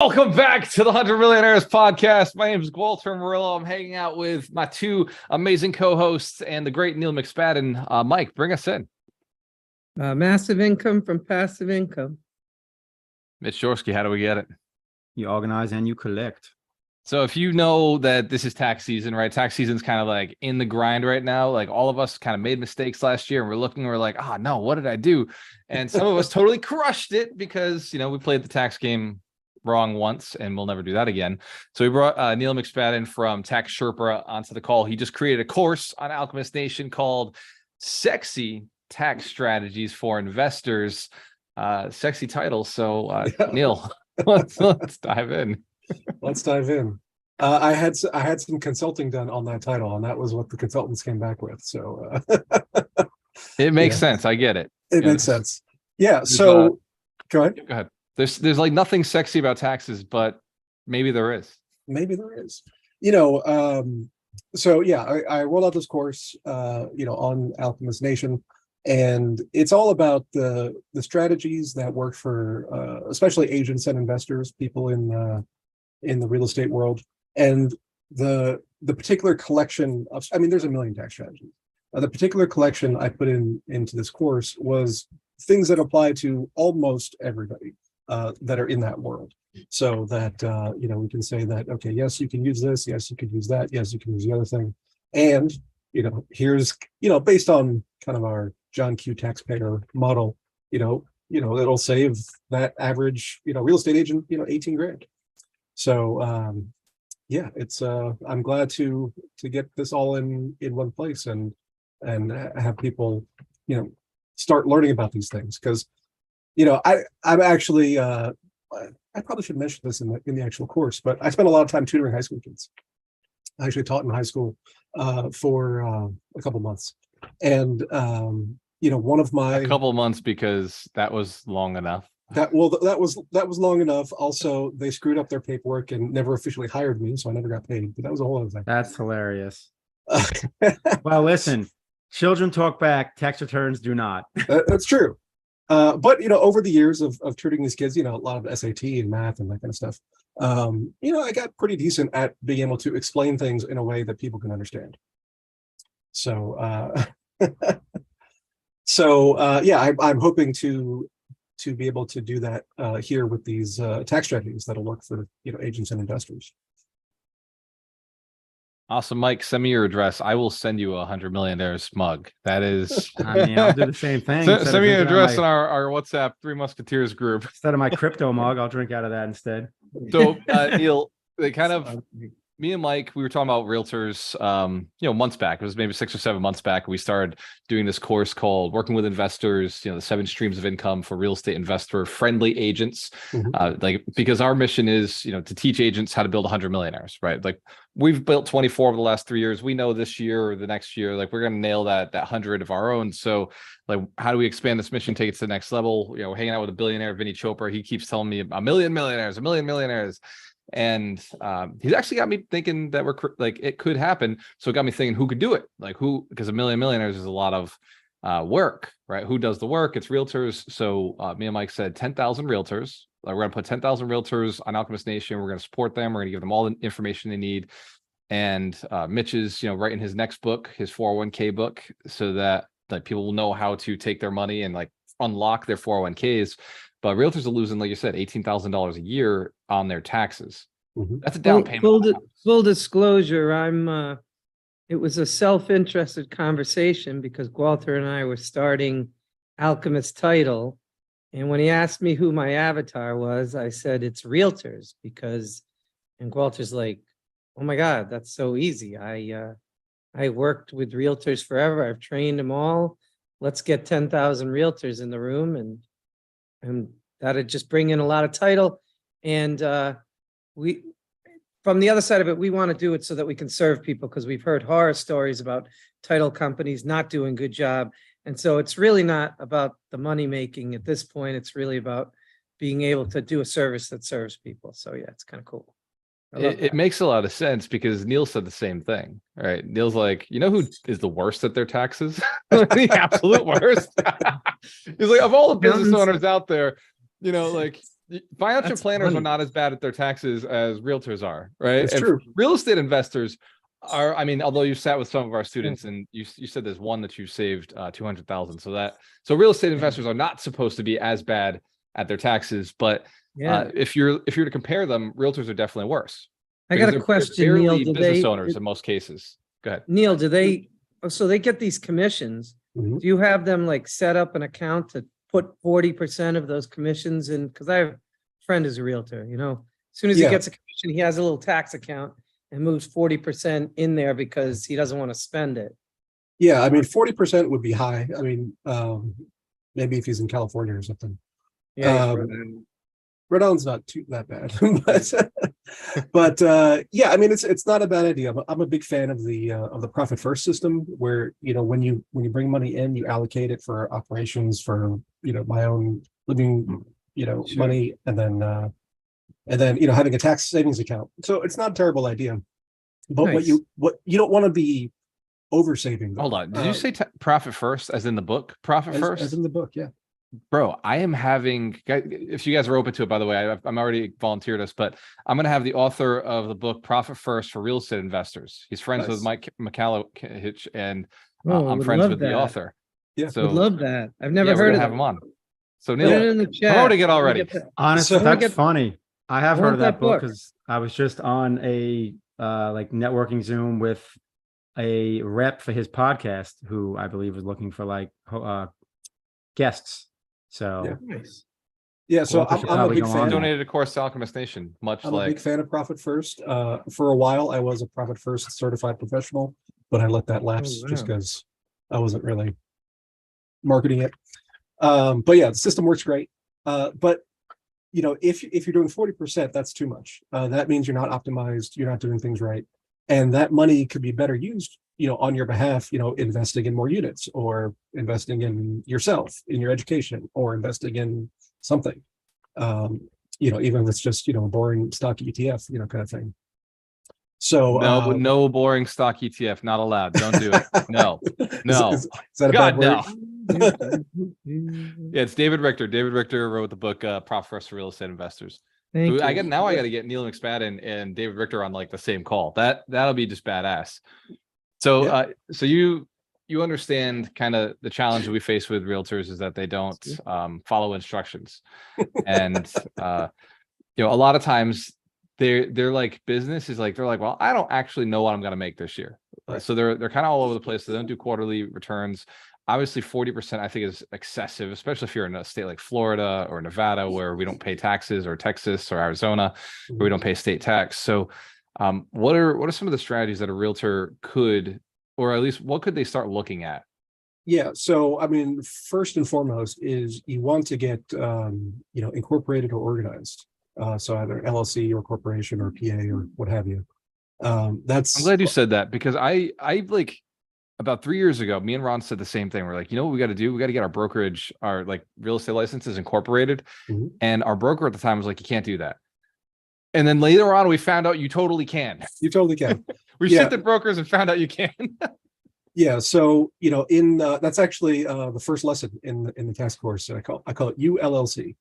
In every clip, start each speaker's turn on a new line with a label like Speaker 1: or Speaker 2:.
Speaker 1: Welcome back to the Millionaires Podcast. My name is Walter Murillo. I'm hanging out with my two amazing co-hosts and the great Neil McSpadden. Mike, bring us in.
Speaker 2: Massive income from passive income.
Speaker 1: Mitch Jorsky, how do we get it?
Speaker 3: You organize and you collect.
Speaker 1: So if you know that this is tax season, right? Tax season's kind of like in the grind right now. Like all of us kind of made mistakes last year and we're like, no, what did I do? And some of us totally crushed it because, we played the tax game wrong once and we'll never do that again. So we brought Neil McSpadden from Tax Sherpa onto the call. He just created a course on AlchemistNation called Sexy Tax Strategies for Investors. Sexy title. So Neil, let's dive in.
Speaker 4: Let's dive in. I had some consulting done on that title, and that was what the consultants came back with. So
Speaker 1: it makes sense. I get it.
Speaker 4: It makes sense. Yeah. So go ahead.
Speaker 1: Go ahead. There's like nothing sexy about taxes, but maybe there is.
Speaker 4: Maybe there is. So yeah, I rolled out this course, on AlchemistNation, and it's all about the strategies that work for especially agents and investors, people in the real estate world, and the particular collection of. I mean, there's a million tax strategies. The particular collection I put into this course was things that apply to almost everybody that are in that world. So that we can say that, okay, yes, you can use this, yes, you can use that, yes, you can use the other thing, and here's based on kind of our John Q taxpayer model, it'll save that average real estate agent 18 grand. So it's I'm glad to get this all in one place and have people start learning about these things, because I'm actually I probably should mention this in the actual course, but I spent a lot of time tutoring high school kids. I actually taught in high school for a couple months, and one of my
Speaker 1: a couple months, because that was long enough.
Speaker 4: That was long enough. Also, they screwed up their paperwork and never officially hired me, so I never got paid. But that was a whole other thing.
Speaker 3: That's hilarious. Well, listen, children talk back, tax returns do not.
Speaker 4: That's true. But over the years of tutoring these kids, a lot of SAT and math and that kind of stuff, I got pretty decent at being able to explain things in a way that people can understand. So, I'm hoping to be able to do that here with these tax strategies that'll work for agents and investors.
Speaker 1: Awesome, Mike. Send me your address. I will send you $100 Millionaires mug. That is.
Speaker 3: I mean, I'll do the same thing.
Speaker 1: Send me your address in our WhatsApp Three Musketeers group.
Speaker 3: Instead of my crypto mug, I'll drink out of that instead.
Speaker 1: So, Neil, they kind of. Me and Mike, we were talking about realtors, months back. It was maybe 6 or 7 months back. We started doing this course called Working with Investors, the 7 streams of income for real estate investor friendly agents. Mm-hmm. Because our mission is, to teach agents how to build 100 millionaires, right? Like we've built 24 over the last 3 years. We know this year or the next year, like we're going to nail that 100 of our own. So like, how do we expand this mission, take it to the next level? We're hanging out with a billionaire, Vinny Chopra. He keeps telling me a million millionaires. And he's actually got me thinking that it could happen. So it got me thinking, who could do it? Because a million millionaires is a lot of work, right? Who does the work? It's realtors. So me and Mike said 10,000 realtors. We're going to put 10,000 realtors on AlchemistNation. We're going to support them. We're going to give them all the information they need. And Mitch is, writing his next book, his 401k book, so that people will know how to take their money and unlock their 401ks. But realtors are losing, like you said, $18,000 a year on their taxes. Mm-hmm. That's a down payment.
Speaker 2: Full disclosure, it was a self-interested conversation because Walter and I were starting Alchemist Title. And when he asked me who my avatar was, I said, it's realtors and Walter's like, oh my God, that's so easy. I worked with realtors forever. I've trained them all. Let's get 10,000 realtors in the room and that'd just bring in a lot of title. And we, from the other side of it, we want to do it so that we can serve people, because we've heard horror stories about title companies not doing a good job. And so it's really not about the money making at this point. It's really about being able to do a service that serves people. So yeah, it's kind of cool.
Speaker 1: It makes a lot of sense because Neil said the same thing, right? Neil's like, who is the worst at their taxes? The absolute worst. He's like, of all the business owners out there, financial
Speaker 2: That's
Speaker 1: planners are
Speaker 2: funny.
Speaker 1: not as bad at their taxes as realtors are, right?
Speaker 4: It's
Speaker 1: And
Speaker 4: true.
Speaker 1: real estate investors are, I mean, although you sat with some of our students and you said there's one that you saved 200,000. So real estate investors are not supposed to be as bad at their taxes, but
Speaker 2: Yeah.
Speaker 1: if you're to compare them, realtors are definitely worse.
Speaker 2: I
Speaker 1: Because
Speaker 2: got a
Speaker 1: they're
Speaker 2: question,
Speaker 1: barely
Speaker 2: Neil. Do
Speaker 1: business
Speaker 2: they,
Speaker 1: owners in most cases. Go ahead.
Speaker 2: Neil, so they get these commissions.
Speaker 4: Mhm.
Speaker 2: Do you have them like set up an account to put 40% of those commissions in? Because I have a friend who's a realtor, as soon as he
Speaker 4: Yeah.
Speaker 2: gets a commission, he has a little tax account and moves 40% in there because he doesn't want to spend it.
Speaker 4: Yeah, I mean, 40% would be high. I mean, maybe if he's in California or something.
Speaker 2: Yeah.
Speaker 4: Rhode Island's not too that bad, but yeah, I mean, it's not a bad idea. I'm a big fan of the profit first system, where when you bring money in, you allocate it for operations, for my own living,
Speaker 2: Sure.
Speaker 4: money, and then having a tax savings account. So it's not a terrible idea, but
Speaker 2: Nice.
Speaker 4: what you don't want to be over saving.
Speaker 1: Hold on. Did you say profit first, as in the book Profit First?
Speaker 4: as in the book? Yeah.
Speaker 1: Bro, I am having, if you guys are open to it, by the way, I'm already volunteered us, but I'm going to have the author of the book Profit First for Real Estate Investors. He's friends with
Speaker 4: Nice.
Speaker 1: Mike McCallowich, and
Speaker 2: Oh, I
Speaker 1: I'm
Speaker 2: would
Speaker 1: friends
Speaker 2: love
Speaker 1: with the
Speaker 2: that.
Speaker 1: author.
Speaker 4: Yeah.
Speaker 1: So
Speaker 2: Would love that. I've never
Speaker 1: yeah, we're
Speaker 2: heard
Speaker 1: gonna
Speaker 2: of
Speaker 1: have
Speaker 2: that.
Speaker 1: him on. So
Speaker 2: Put
Speaker 1: Neil,
Speaker 2: it in the chat.
Speaker 1: promoting it
Speaker 2: Let me
Speaker 1: already.
Speaker 2: get that.
Speaker 3: Honestly,
Speaker 4: So-
Speaker 3: that's
Speaker 2: get-
Speaker 3: funny. I have
Speaker 2: I
Speaker 3: heard
Speaker 2: want
Speaker 3: of that
Speaker 2: that
Speaker 3: book
Speaker 2: book.
Speaker 3: because I was just on a like networking Zoom with a rep for his podcast who I believe was looking for like guests. So
Speaker 4: Yeah.
Speaker 2: Nice.
Speaker 4: Yeah, so
Speaker 3: Walter should
Speaker 4: I'm a
Speaker 3: probably
Speaker 4: big
Speaker 3: go
Speaker 4: fan.
Speaker 3: on.
Speaker 1: Donated a course to Alchemist Nation, much
Speaker 4: I'm a
Speaker 1: like
Speaker 4: big fan of Profit First. For a while, I was a Profit First certified professional, but I let that lapse just
Speaker 2: wow.
Speaker 4: because I wasn't really marketing it. But yeah, the system works great. But if you're doing 40%, that's too much. That means you're not optimized, you're not doing things right, and that money could be better used, on your behalf. Investing in more units, or investing in yourself, in your education, or investing in something. Even if it's just a boring stock ETF, kind of thing. So
Speaker 1: no boring stock ETF, not allowed. Don't do it. No, no.
Speaker 4: Is that a
Speaker 1: God,
Speaker 4: bad word?
Speaker 1: no. Yeah, it's David Richter. David Richter wrote the book Profit First for Real Estate Investors.
Speaker 2: Thank you.
Speaker 1: I got to get Neil McSpadden and David Richter on like the same call. That'll be just badass. So
Speaker 4: Yeah.
Speaker 1: so you understand kind of the challenge that we face with realtors is that they don't follow instructions, and a lot of times they're like, business is like, they're like, well, I don't actually know what I'm going to make this year.
Speaker 4: Right.
Speaker 1: So they're kind of all over the place. They don't do quarterly returns. Obviously 40% I think is excessive, especially if you're in a state like Florida or Nevada, where we don't pay taxes, or Texas or Arizona, where we don't pay state tax. So what are some of the strategies that a realtor could, or at least what could they start looking at?
Speaker 4: Yeah. So, I mean, first and foremost is you want to get, incorporated or organized. So either LLC or corporation or PA or what have you.
Speaker 1: I'm glad you said that, because I like about 3 years ago, me and Ron said the same thing. We're like, what we got to do? We got to get our brokerage, our like real estate licenses incorporated.
Speaker 4: Mhm.
Speaker 1: And our broker at the time was like, you can't do that. And then later on, we found out you totally can.
Speaker 4: You totally can.
Speaker 1: We
Speaker 4: Yeah.
Speaker 1: shifted brokers and found out you can.
Speaker 4: Yeah. So, that's actually the first lesson in the task course. And I call it ULLC.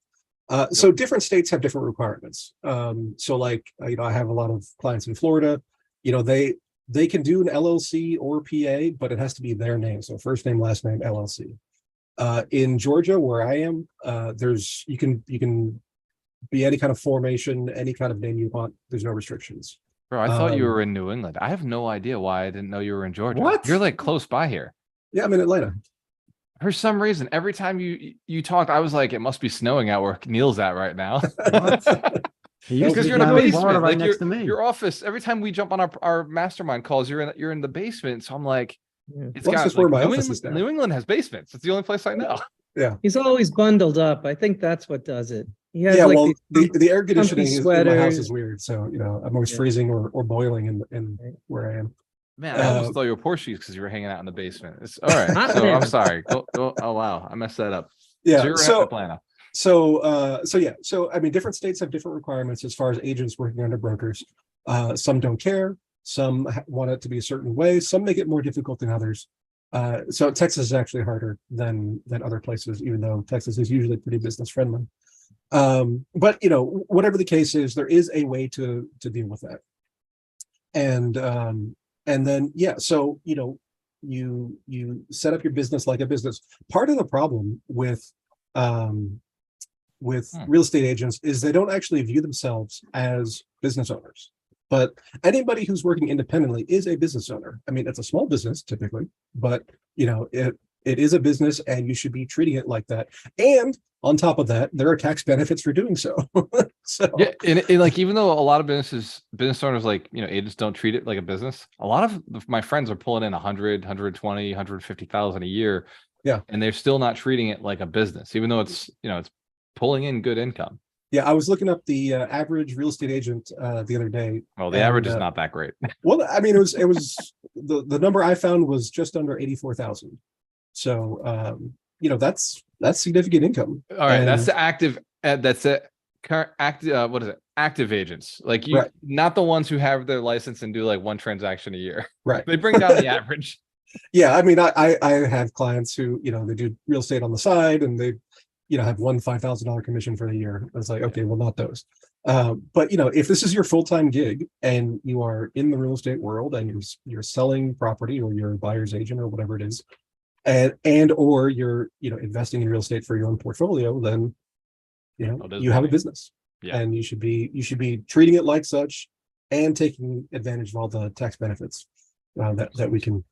Speaker 4: So different states have different requirements. So like, I have a lot of clients in Florida, they can do an LLC or PA, but it has to be their name. So first name, last name, LLC. In Georgia, where I am, you can be any kind of formation, any kind of name you want. There's no restrictions.
Speaker 1: Bro, I thought you were in New England. I have no idea why I didn't know you were in Georgia.
Speaker 3: What?
Speaker 1: You're like close by here.
Speaker 4: Yeah, I'm in Atlanta.
Speaker 1: For some reason, every time you talked, I was like, it must be snowing out where Neil's at right now.
Speaker 3: He used to
Speaker 1: Because
Speaker 3: be
Speaker 1: you're in the
Speaker 3: down in
Speaker 1: basement,
Speaker 3: Florida right
Speaker 1: like
Speaker 3: next to me.
Speaker 1: your office. Every time we jump on our mastermind calls, you're in the basement. So I'm like,
Speaker 2: Yeah.
Speaker 1: it's
Speaker 4: Well,
Speaker 1: got
Speaker 4: that's just where my
Speaker 1: New
Speaker 4: office
Speaker 1: England,
Speaker 4: is now.
Speaker 1: New England has basements. It's the only place I know.
Speaker 2: He's always bundled up. I think that's what does it. He has
Speaker 4: Yeah,
Speaker 2: like
Speaker 4: well,
Speaker 2: these
Speaker 4: the air conditioning in my house
Speaker 2: sweaters.
Speaker 4: is weird. So, I'm always
Speaker 2: Yeah.
Speaker 4: freezing or boiling in where I am.
Speaker 1: Man, I almost thought you were Portuguese because you were hanging out in the basement. It's all right.
Speaker 2: Not
Speaker 1: So
Speaker 2: there.
Speaker 1: I'm sorry. Go. Oh wow, I messed that up.
Speaker 4: Yeah.
Speaker 1: So you're in
Speaker 4: So,
Speaker 1: Atlanta.
Speaker 4: So I mean, different states have different requirements as far as agents working under brokers. Some don't care. Some want it to be a certain way. Some make it more difficult than others. So Texas is actually harder than other places, even though Texas is usually pretty business friendly. But whatever the case is, there is a way to deal with that. And then so you set up your business like a business. Part of the problem with real estate agents is they don't actually view themselves as business owners. But anybody who's working independently is a business owner. I mean, it's a small business typically, but it is a business, and you should be treating it like that. And on top of that, there are tax benefits for doing so. So
Speaker 1: yeah, and like, even though a lot of business owners, like, agents don't treat it like a business, a lot of my friends are pulling in 100, 120, 150,000 a year.
Speaker 4: Yeah.
Speaker 1: And they're still not treating it like a business, even though it's pulling in good income.
Speaker 4: Yeah, I was looking up the average real estate agent the other day.
Speaker 1: Well, the average is not that great.
Speaker 4: Well, I mean, it was the number I found was just under 84,000. So that's significant income.
Speaker 1: All right, that's the active. That's it. Active. What is it? Active agents, like you,
Speaker 4: right.
Speaker 1: Not the ones who have their license and do like one transaction a year.
Speaker 4: Right.
Speaker 1: They bring down the average.
Speaker 4: Yeah, I mean, I have clients who they do real estate on the side, and they have one $5,000 commission for the year. It's like, okay, well, not those. But if this is your full-time gig and you are in the real estate world and you're selling property, or you're a buyer's agent or whatever it is, and or you're investing in real estate for your own portfolio, then you have a business.
Speaker 1: Yeah.
Speaker 4: And you should be treating it like such, and taking advantage of all the tax benefits that we can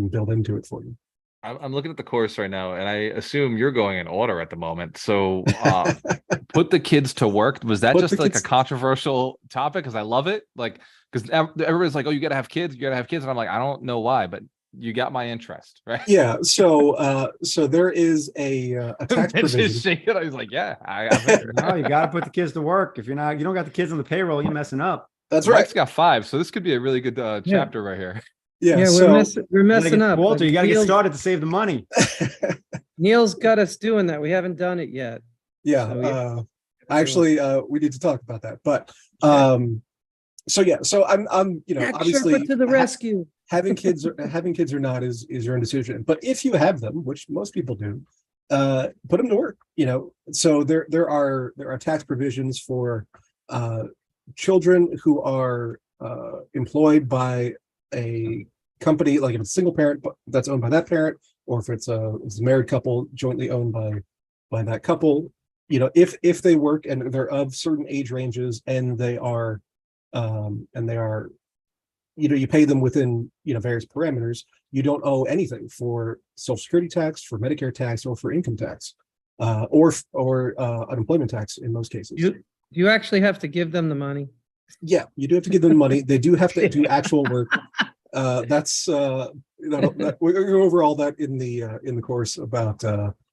Speaker 4: build into it for you.
Speaker 1: I'm looking at the course right now, and I assume you're going in order at the moment. So put the kids to work. Was that just like a controversial topic? Because I love it. Like, because everybody's like, oh, you got to have kids. You got to have kids. And I'm like, I don't know why, but you got my interest, right?
Speaker 4: Yeah. So there is a tax provision.
Speaker 1: I was like, yeah,
Speaker 3: No, you got to put the kids to work. If you don't got the kids on the payroll, you're messing up.
Speaker 4: That's right.
Speaker 1: Mike's got 5, so this could be a really good chapter right here.
Speaker 4: Yeah,
Speaker 2: we're messing up.
Speaker 3: Walter, you got to get started to save the money.
Speaker 2: Neil's got us doing that. We haven't done it yet.
Speaker 4: Yeah.
Speaker 2: So,
Speaker 4: actually, we need to talk about that. But so I'm obviously
Speaker 2: to the rescue.
Speaker 4: having kids or not is your own decision. But if you have them, which most people do, put them to work. So there are tax provisions for children who are employed by a company, like if it's a single parent that's owned by that parent, or if it's a married couple jointly owned by that couple. If they work and they're of certain age ranges, and they are you pay them within various parameters, you don't owe anything for Social Security tax, for Medicare tax, or for income tax, or unemployment tax in most cases.
Speaker 2: Do you actually have to give them the money?
Speaker 4: Yeah, you do have to give them money. They do have to do actual work. That's we're going to go over all that in the course about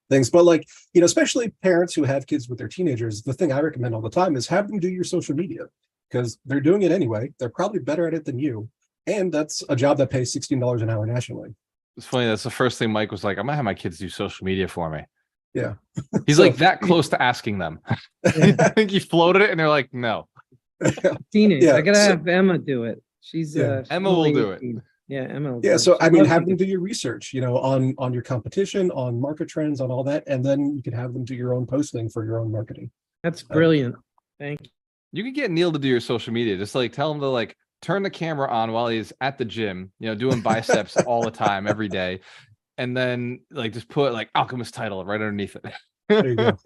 Speaker 4: things. But especially parents who have kids with their teenagers, the thing I recommend all the time is have them do your social media, because they're doing it anyway. They're probably better at it than you, and that's a job that pays $16 an hour nationally.
Speaker 1: It's funny. That's the first thing Mike was like, I'm gonna have my kids do social media for me.
Speaker 4: Yeah,
Speaker 1: he's like that close to asking them. I think he floated it, and they're like, no.
Speaker 2: Teenage. I gotta have Emma do it. She's
Speaker 1: Emma will do it.
Speaker 2: Yeah, Emma will
Speaker 4: yeah.
Speaker 2: do
Speaker 4: So
Speaker 2: it.
Speaker 4: I mean, have them do your research, on your competition, on market trends, on all that, and then you can have them do your own posting for your own marketing.
Speaker 2: That's brilliant. Thank you.
Speaker 1: You can get Neil to do your social media. Just tell him to turn the camera on while he's at the gym, doing biceps all the time, every day. And then just put Alchemist title right underneath it.
Speaker 4: There you go.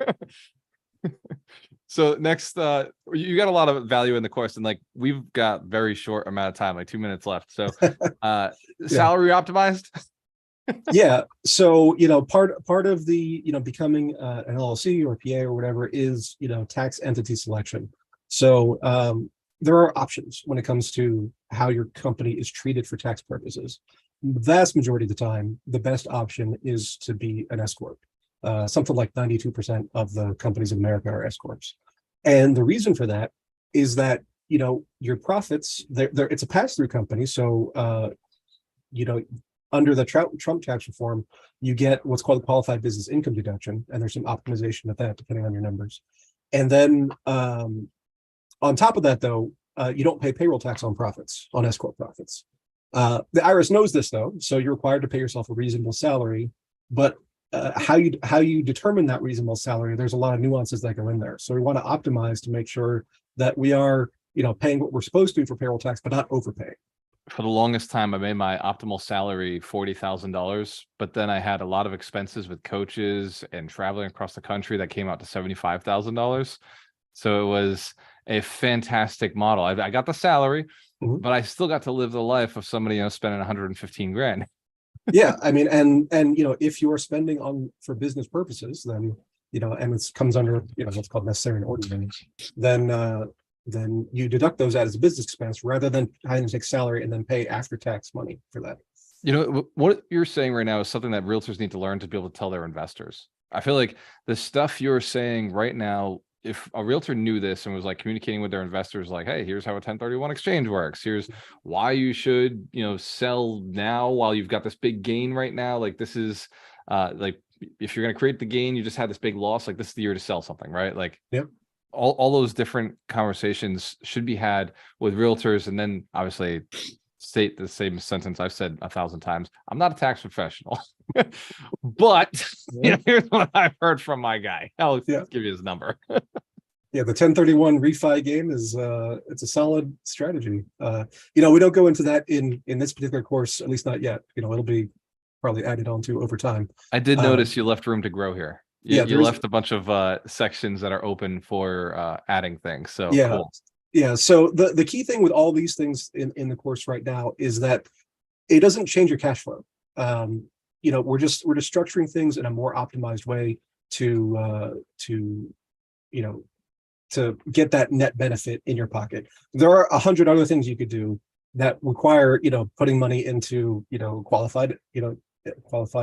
Speaker 1: So next, you got a lot of value in the course, and we've got very short amount of time, 2 minutes left. So salary optimized.
Speaker 4: Yeah. So, part of the, becoming an LLC or PA or whatever is, tax entity selection. So there are options when it comes to how your company is treated for tax purposes. The vast majority of the time, the best option is to be an S corp. Something like 92% of the companies in America are S corps. And the reason for that is that, your profits, it's a pass-through company. So, under the Trump tax reform, you get what's called a qualified business income deduction. And there's some optimization of that depending on your numbers. And then on top of that, though, you don't pay payroll tax on profits, on S corp profits. The IRS knows this, though. So you're required to pay yourself a reasonable salary. But how you determine that reasonable salary, there's a lot of nuances that go in there. So we want to optimize to make sure that we are, paying what we're supposed to for payroll tax, but not overpaying.
Speaker 1: For the longest time, I made my optimal salary $40,000, but then I had a lot of expenses with coaches and traveling across the country that came out to $75,000. So it was a fantastic model. I got the salary, but I still got to live the life of somebody, spending 115 grand.
Speaker 4: Yeah, I mean, and if you are spending for business purposes, then and it comes under what's called necessary and ordinary, then you deduct those out as a business expense rather than having to take salary and then pay after tax money for that.
Speaker 1: What you're saying right now is something that realtors need to learn to be able to tell their investors. I feel like the stuff you're saying right now, if a realtor knew this and was like communicating with their investors, like, hey, here's how a 1031 exchange works. Here's why you should, sell now while you've got this big gain right now. Like this is like, if you're going to create the gain, you just had this big loss. Like this is the year to sell something, right? Like,
Speaker 4: yep.
Speaker 1: All those different conversations should be had with realtors. And then obviously state the same sentence I've said 1,000 times. I'm not a tax professional, but here's what I've heard from my guy. I'll give you his number.
Speaker 4: Yeah, the 1031 refi game is it's a solid strategy. We don't go into that in this particular course, at least not yet. It'll be probably added on to over time.
Speaker 1: I did notice you left room to grow here. You left a bunch of sections that are open for adding things. So cool.
Speaker 4: Yeah. So the key thing with all these things in the course right now is that it doesn't change your cash flow. We're just structuring things in a more optimized way to get that net benefit in your pocket. There are 100 other things you could do that require, putting money into, qualified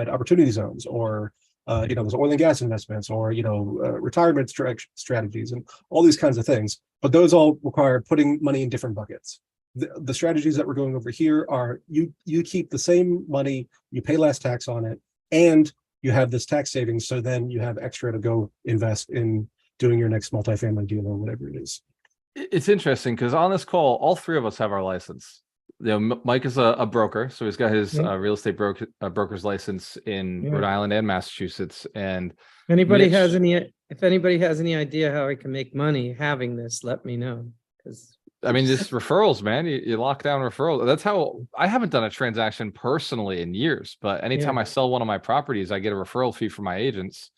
Speaker 4: opportunity zones, or those oil and gas investments, or retirement strategies, and all these kinds of things. But those all require putting money in different buckets. The strategies that we're going over here are you keep the same money, you pay less tax on it, and you have this tax savings. So then you have extra to go invest in doing your next multifamily deal or whatever it is.
Speaker 1: It's interesting because on this call, all three of us have our license. Mike is a broker, so he's got his real estate broker's license in Rhode Island and Massachusetts. And
Speaker 2: if anybody has any idea how I can make money having this, let me know. Because
Speaker 1: just referrals, man. You lock down referrals. That's how I haven't done a transaction personally in years, but anytime I sell one of my properties, I get a referral fee from my agents.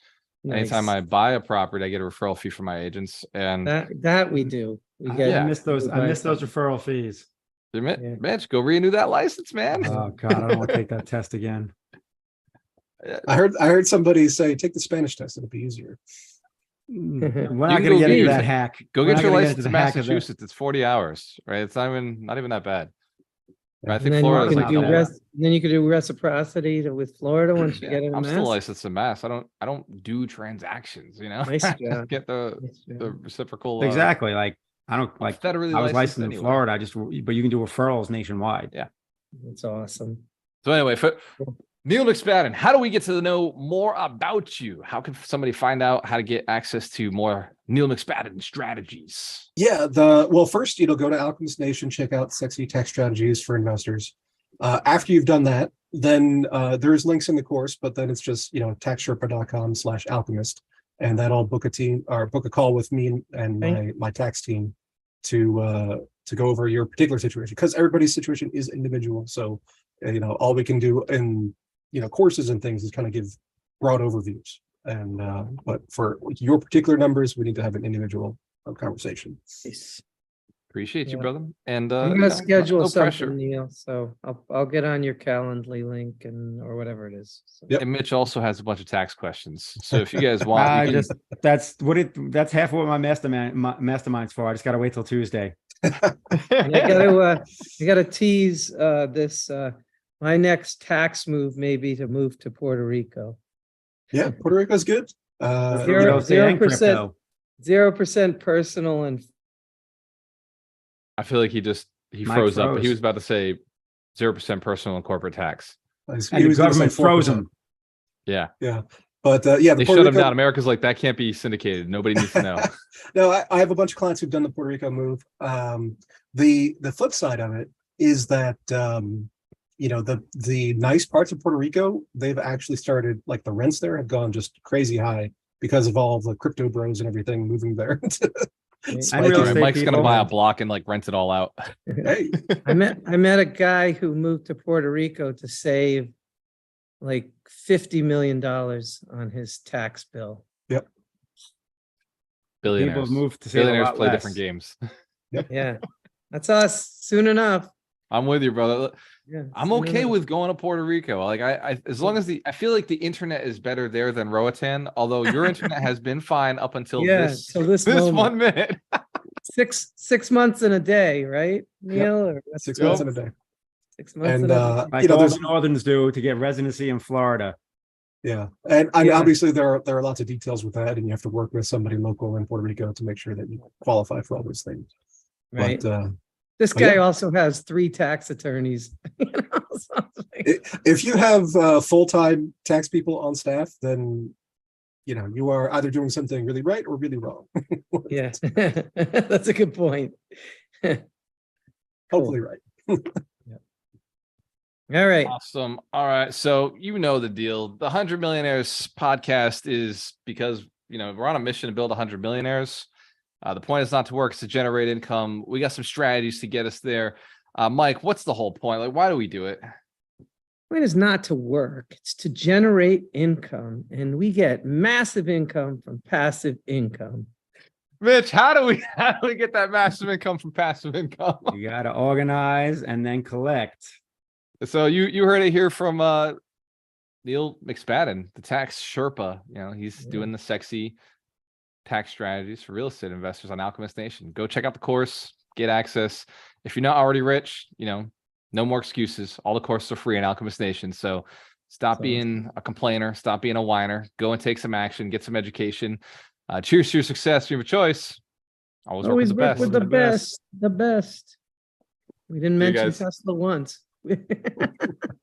Speaker 1: Nice. Anytime I buy a property, I get a referral fee from my agents. And
Speaker 2: that we do.
Speaker 3: I miss those referral fees.
Speaker 1: Mitch, go renew that license, man.
Speaker 3: Oh God, I don't want to take that test again.
Speaker 4: I heard somebody say, take the Spanish test, it'll be easier.
Speaker 3: We're not going to get into that hack.
Speaker 1: Go get your license in Massachusetts. It's 40 hours, right? It's not even that bad. I think Florida is like
Speaker 2: then you could do reciprocity with Florida once you get in.
Speaker 1: I'm still licensed in Mass. I don't do transactions.
Speaker 2: Nice job.
Speaker 1: Get the reciprocal.
Speaker 3: Exactly. Like I don't like
Speaker 1: federally.
Speaker 3: I was licensed in Florida. But you can do referrals nationwide.
Speaker 2: Yeah, that's awesome.
Speaker 1: So anyway, Neil McSpadden, how do we get to know more about you? How can somebody find out how to get access to more Neil McSpadden strategies?
Speaker 4: Yeah, first, go to Alchemist Nation, check out sexy tax strategies for investors. After you've done that, then there's links in the course, but then it's just, taxsherpa.com/alchemist, and that'll book a call with me and my tax team to go over your particular situation, because everybody's situation is individual. So, all we can do in courses and things is kind of give broad overviews, and but for your particular numbers, we need to have an individual conversation.
Speaker 2: Nice.
Speaker 1: Appreciate you, brother. And
Speaker 2: I'm gonna schedule something, Neil. So I'll get on your Calendly link or whatever it is. So.
Speaker 1: Yep. And Mitch also has a bunch of tax questions. So if you guys want,
Speaker 3: that's half of what my mastermind's for. I just gotta wait till Tuesday.
Speaker 2: I gotta tease this. My next tax move may be to move to Puerto Rico.
Speaker 4: Yeah, Puerto Rico's good.
Speaker 2: 0% personal, and
Speaker 1: I feel like he froze up. He was about to say 0% personal and corporate tax.
Speaker 3: And the government froze him.
Speaker 4: Yeah. But they
Speaker 1: shut him down. America's like, that can't be syndicated. Nobody needs to know.
Speaker 4: No, I have a bunch of clients who've done the Puerto Rico move. The flip side of it is that the nice parts of Puerto Rico, they've actually started, like the rents there have gone just crazy high because of all the crypto bros and everything moving there.
Speaker 3: And real estate
Speaker 1: Mike's gonna
Speaker 3: people.
Speaker 1: buy a block and like rent it all out.
Speaker 4: Hey,
Speaker 2: I met a guy who moved to Puerto Rico to save like $50 million on his tax bill.
Speaker 1: Billionaires.
Speaker 3: People have moved to save a
Speaker 1: Billionaires
Speaker 3: lot
Speaker 1: play
Speaker 3: less.
Speaker 1: different games.
Speaker 2: Yeah, that's us soon enough.
Speaker 1: I'm with you, brother.
Speaker 2: Yeah,
Speaker 1: I'm
Speaker 2: soon
Speaker 1: okay
Speaker 2: enough.
Speaker 1: with going to Puerto Rico. Like I as long as I feel like the internet is better there than Roatan, although your internet has been fine up until
Speaker 2: Yeah,
Speaker 1: this
Speaker 2: till this
Speaker 1: this
Speaker 2: moment.
Speaker 1: 1 minute.
Speaker 2: 6 months in a day, right, Neil? Or what's
Speaker 4: 6
Speaker 2: it
Speaker 4: months
Speaker 2: called?
Speaker 4: in a day.
Speaker 2: 6 months
Speaker 4: And
Speaker 2: in a day.
Speaker 3: Like all
Speaker 4: there's
Speaker 3: the Northerns do to get residency in Florida.
Speaker 4: yeah, and
Speaker 2: Yeah.
Speaker 4: obviously there are lots of details with that, and you have to work with somebody local in Puerto Rico to make sure that you qualify for all those things.
Speaker 2: Right.
Speaker 4: But
Speaker 2: This
Speaker 4: but
Speaker 2: guy
Speaker 4: yeah.
Speaker 2: also has 3 tax attorneys. So it's like-
Speaker 4: if you have full-time tax people on staff, then you are either doing something really right or really wrong.
Speaker 2: yeah, that's a good point.
Speaker 4: Hopefully right.
Speaker 2: All right.
Speaker 1: Awesome. All right. So you know the deal. The 100 Millionaires podcast is because we're on a mission to build 100 millionaires. The point is not to work, it's to generate income. We got some strategies to get us there. Mike, what's the whole point? Like, why do we do it?
Speaker 2: The point is not to work, it's to generate income. And we get massive income from passive income.
Speaker 1: Mitch, how do we get that massive income from passive income?
Speaker 3: You got to organize and then collect.
Speaker 1: So you heard it here from Neil McSpadden, the tax Sherpa. He's doing the sexy tax strategies for real estate investors on Alchemist Nation. Go check out the course, get access. If you're not already rich, no more excuses. All the courses are free on Alchemist Nation. So stop being a complainer, stop being a whiner, go and take some action, get some education. Cheers to your success. You have a choice. Always work with the best.
Speaker 2: The best. We didn't
Speaker 1: See you
Speaker 2: mention
Speaker 1: guys.
Speaker 2: Tesla once.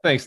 Speaker 1: Thanks, Neil.